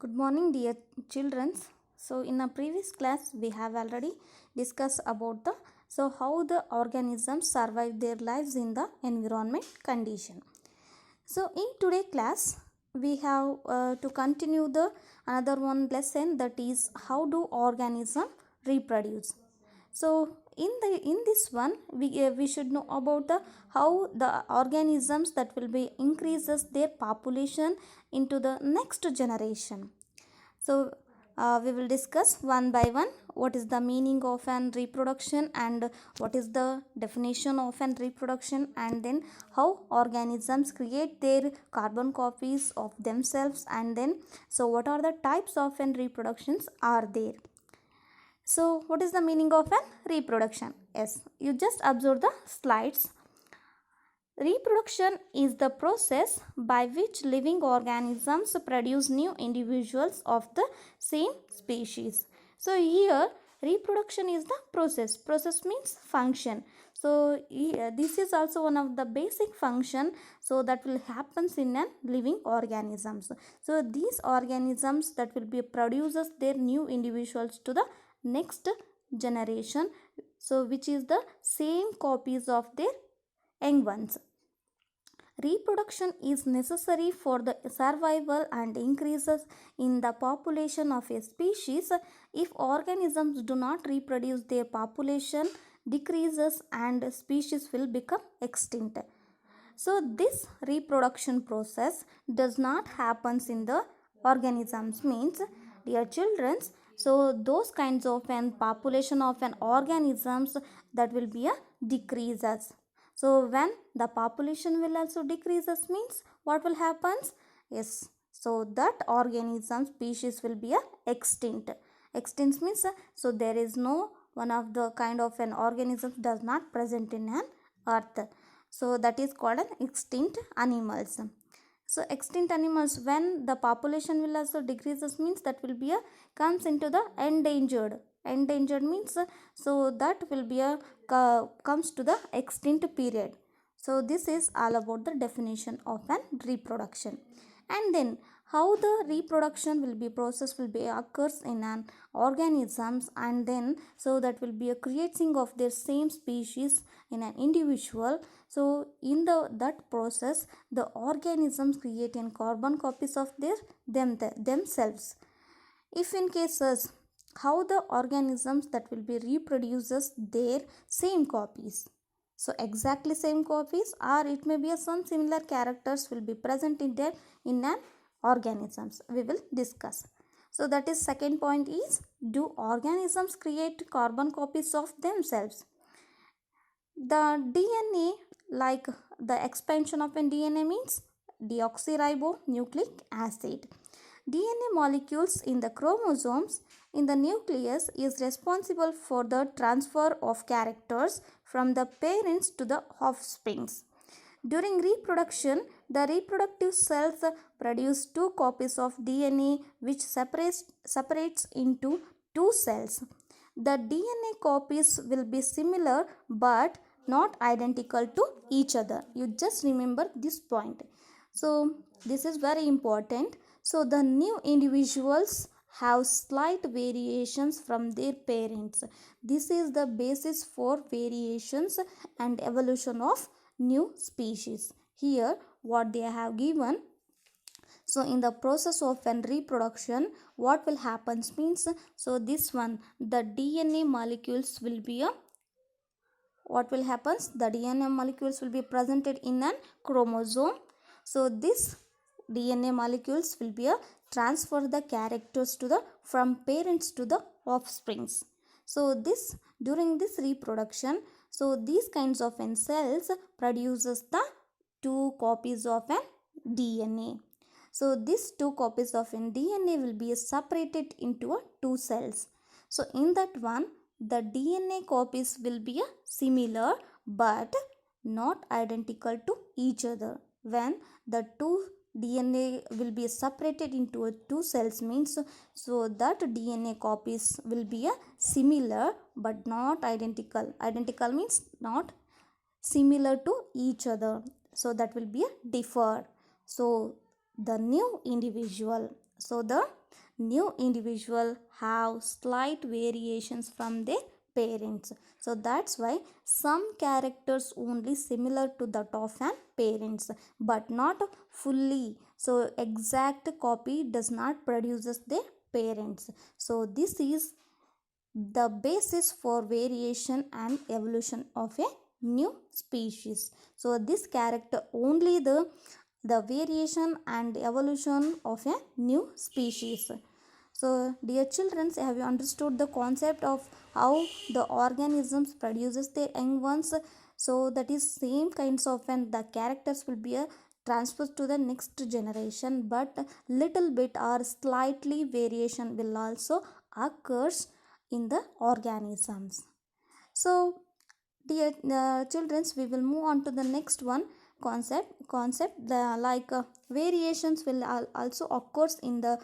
Good morning, dear children. So, in a previous class, we have already discussed about the how the organisms survive their lives in the environment condition. So, in today class, we have to continue the another one lesson, that is how do organisms reproduce. So, in this one, we should know about the how the organisms that will be increases their population into the next generation. So, we will discuss one by one what is the meaning of an reproduction and what is the definition of an reproduction, and then how organisms create their carbon copies of themselves, and then what are the types of an reproductions are there. So, what is the meaning of an reproduction? Yes, you just observe the slides. Reproduction is the process by which living organisms produce new individuals of the same species. So here reproduction is the process. Process means function. So this is also one of the basic function that will happens in a living organisms. So these organisms that will be produces their new individuals to the next generation, so which is the same copies of their young ones. Reproduction is necessary for the survival and increases in the population of a species. If organisms do not reproduce, their population decreases and species will become extinct. So this reproduction process does not happen in the organisms, means, dear children, so those kinds of an population of an organisms that will be a decreases. So when the population will also decreases, means what will happen? Yes, so that organism species will be a extinct. Extinct means so there is no one of the kind of an organism does not present in an earth. So that is called an extinct animals. So extinct animals, when the population will also decreases, means that will be a comes into the endangered. Endangered means so that will be a comes to the extinct period. So this is all about the definition of an reproduction. And then how the reproduction will be process will be occurs in an organisms, and then that will be a creating of their same species in an individual. So in that process the organisms create in carbon copies of themselves. If in cases how the organisms that will be reproduces their same copies, so exactly same copies, or it may be some similar characters will be present in there in an organisms, we will discuss. So that is second point is, do organisms create carbon copies of themselves? The DNA, like the expansion of a DNA means deoxyribonucleic acid. DNA molecules in the chromosomes in the nucleus is responsible for the transfer of characters from the parents to the offsprings. During reproduction, the reproductive cells produce two copies of DNA which separates into two cells. The DNA copies will be similar but not identical to each other. You just remember this point. So this is very important. So the new individuals have slight variations from their parents. This is the basis for variations and evolution of new species. Here what they have given, so in the process of an reproduction what will happen means, so this one the DNA molecules will be a, what will happen, the DNA molecules will be presented in an chromosome. So this DNA molecules will be a transfer the characters to the from parents to the offsprings. So this during this reproduction, so these kinds of an cells produces the two copies of an DNA. So these two copies of an DNA will be separated into two cells. So in that one the DNA copies will be similar but not identical to each other. When the two DNA will be separated into two cells means, so that DNA copies will be similar but not identical. Identical means not similar to each other. So that will be differ. So the new individual, So the new individual have slight variations from their parents. So that's why some characters only similar to that of an parents but not fully. So exact copy does not produces their parents. So this is the basis for variation and evolution of a new species. So this character only the variation and evolution of a new species. So dear children, have you understood the concept of how the organisms produces their young ones? So that is same kinds of, and the characters will be a transferred to the next generation, but little bit or slightly variation will also occurs in the organisms. So dear children, we will move on to the next one concept the like variations will also occurs in the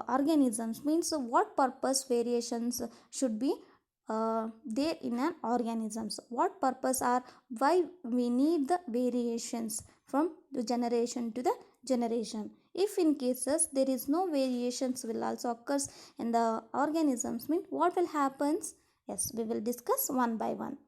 organisms. Means what purpose variations should be there in an organisms, what purpose are, why we need the variations from the generation to the generation. If in cases there is no variations will also occurs in the organisms, mean what will happens? Yes, we will discuss one by one.